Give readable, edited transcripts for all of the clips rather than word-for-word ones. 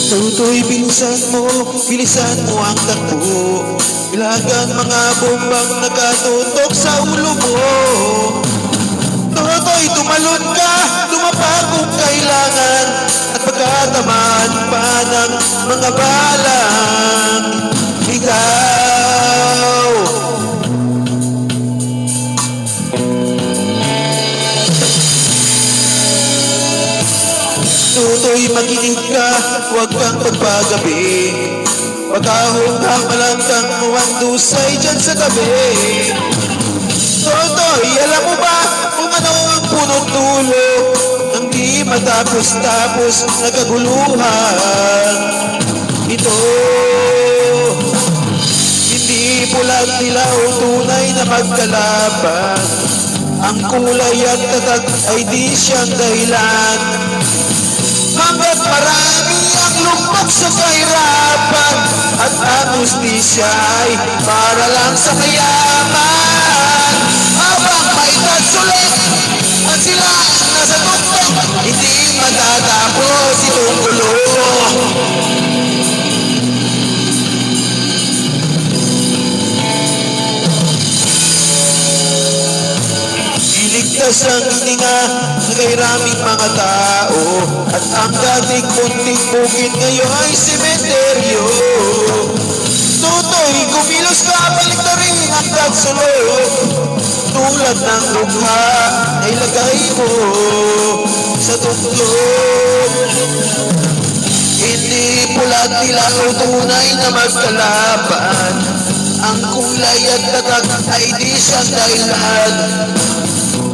Tutoy, bilisan mo ang takbo. Ilagang mga bombang nakatutok sa ulo mo. Tutoy, tumalon ka, dumapa kung kailangan, at pagkatamaan pa ng mga balang ikaw. Tutoy, makinig ka, huwag kang pagpagabi. Pagkahunghang malang kang muwandusay dyan sa tabi. Tutoy, alam mo ba kung ano ang punong dulo ang di matapos-tapos na kaguluhan? Ito, hindi pulang dilaw, tunay na magkalaban. Ang kulay at tatag ay di siyang dahilan. Hanggat marami ang lumbok sa kahirapan, at ang hustisya ay para lang sa kayaman. Habang may tatsulit at sila nasa tuktok, hindi matatapos itong gulo. Iligtas ang hininga sa kairaming mga tao, at ang dating munting bukid ngayon ay sementeryo. Tutoy, kumilos ka, balik na rin ang tatsulot. Tulad ng lugha na ilagay mo sa tuktok. Hindi pula't dilaw, tunay na magkalaban. Ang kulay at tatag ay di siyang dahilan.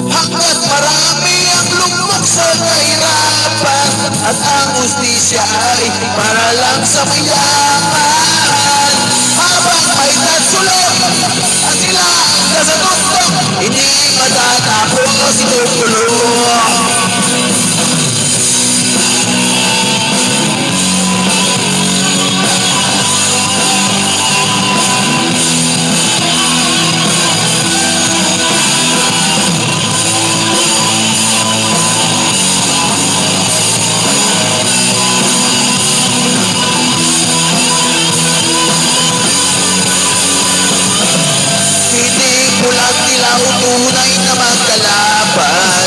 Hanggat marami ang lumbok sa kahirapan, at ang hustisya ay para lang sa mayaman. Habang may tatsulot at sila nasa tuktok, hindi matatapos itong gulo. Pulang dilaw, tunay na magkalaban.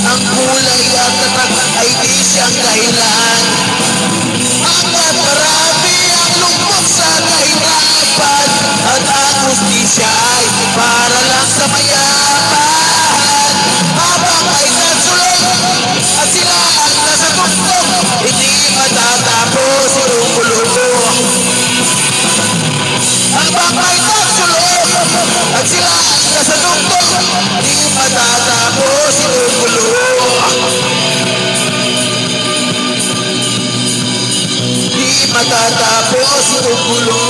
Ang kulay at tatag ay di siyang dahilan. Hanggat marami ang lumbok sa kahirapan, at ang hustisya ay para lang sa mayaman. Habang may tatsulot at sila ang nasa tuktok, hindi matatapos itong gulo. Habang may tatsulot at sila nasa tuktok, di matatapos itong gulo. Di matatapos itong gulo.